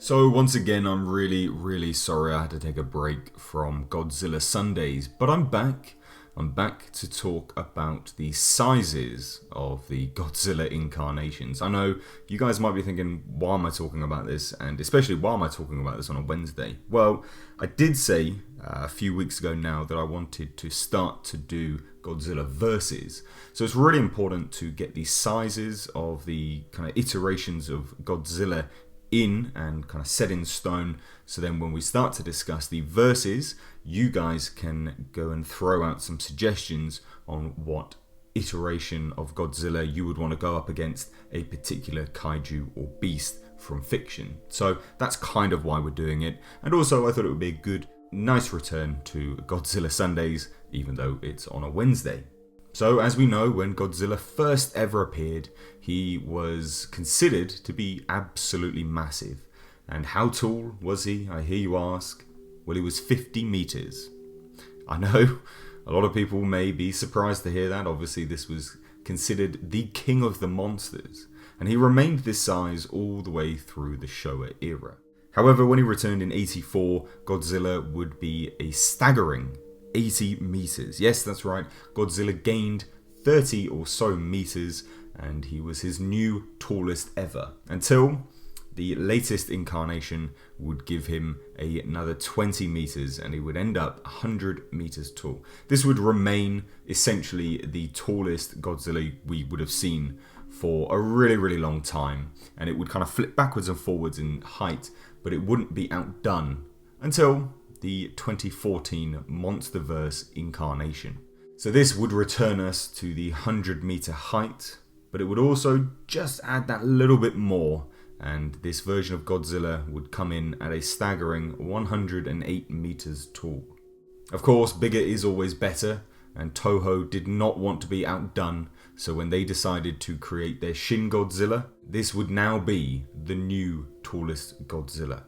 So once again, I'm really sorry I had to take a break from Godzilla Sundays, but I'm back. I'm back to talk about the sizes of the Godzilla incarnations. I know you guys might be thinking, why am I talking about this? And especially, why am I talking about this on a Wednesday? Well, I did say a few weeks ago now that I wanted to start to do Godzilla verses. So it's really important to get the sizes of the kind of iterations of Godzilla in and kind of set in stone, so then when we start to discuss the verses, you guys can go and throw out some suggestions on what iteration of Godzilla you would want to go up against a particular kaiju or beast from fiction. So that's kind of why we're doing it, and also I thought it would be a good, nice return to Godzilla Sundays, even though it's on a Wednesday. So, as we know, when Godzilla first ever appeared, he was considered to be absolutely massive. And how tall was he, I hear you ask? Well, he was 50 meters. I know, a lot of people may be surprised to hear that. Obviously, this was considered the king of the monsters. And he remained this size all the way through the Showa era. However, when he returned in '84, Godzilla would be a staggering 80 meters. Yes, that's right. Godzilla gained 30 or so meters, and he was his new tallest ever, until the latest incarnation would give him another 20 meters, and he would end up 100 meters tall. This would remain essentially the tallest Godzilla we would have seen for a really long time, and it would kind of flip backwards and forwards in height, but it wouldn't be outdone until the 2014 Monsterverse incarnation. So this would return us to the 100-meter height, but it would also just add that little bit more, and this version of Godzilla would come in at a staggering 108 meters tall. Of course, bigger is always better, and Toho did not want to be outdone, so when they decided to create their Shin Godzilla, this would now be the new tallest Godzilla.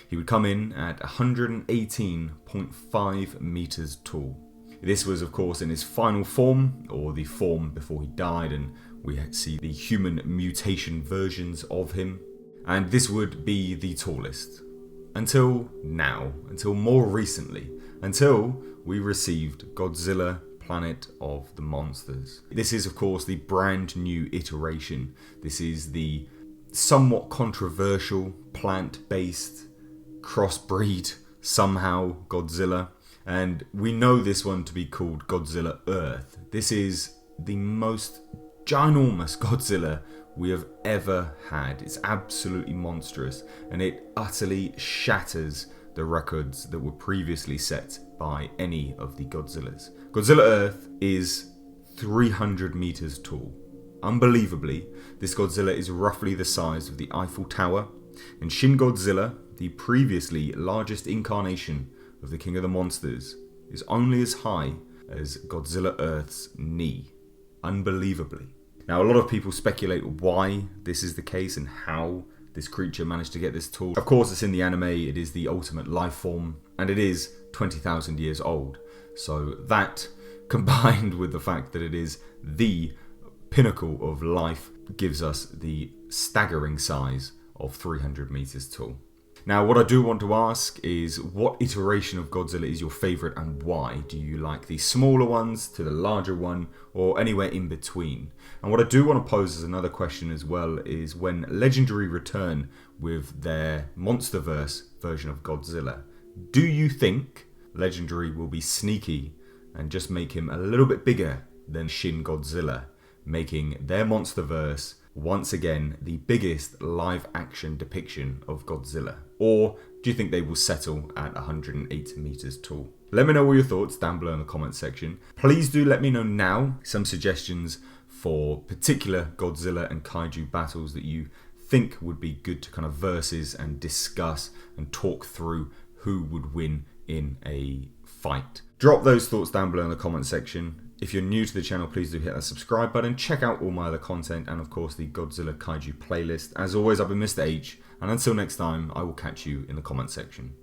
He would come in at 118.5 meters tall. This was, of course, in his final form, or the form before he died, and we see the human mutation versions of him. And this would be the tallest. Until now, until more recently, until we received Godzilla Planet of the Monsters. This is, of course, the brand new iteration. This is the somewhat controversial plant-based crossbreed somehow Godzilla, and we know this one to be called Godzilla Earth. This is the most ginormous Godzilla we have ever had. It's absolutely monstrous, and it utterly shatters the records that were previously set by any of the Godzillas. Godzilla Earth is 300 meters tall. Unbelievably, this Godzilla is roughly the size of the Eiffel Tower, and Shin Godzilla, the previously largest incarnation of the King of the Monsters, is only as high as Godzilla Earth's knee. Unbelievably. Now, a lot of people speculate why this is the case and how this creature managed to get this tall. Of course, it's in the anime, it is the ultimate life form, and it is 20,000 years old. So that, combined with the fact that it is the pinnacle of life, gives us the staggering size of 300 meters tall. Now, what I do want to ask is, what iteration of Godzilla is your favourite and why? Do you like the smaller ones to the larger one, or anywhere in between? And what I do want to pose as another question as well is, when Legendary return with their Monsterverse version of Godzilla, do you think Legendary will be sneaky and just make him a little bit bigger than Shin Godzilla, making their Monsterverse once again the biggest live action depiction of Godzilla? Or do you think they will settle at 108 meters tall? Let me know all your thoughts down below in the comment section. Please do let me know now some suggestions for particular Godzilla and kaiju battles that you think would be good to kind of versus and discuss and talk through who would win in a fight. Drop those thoughts down below in the comment section. If you're new to the channel, please do hit that subscribe button. Check out all my other content and, of course, the Godzilla Kaiju playlist. As always, I've been Mr. H, and until next time, I will catch you in the comment section.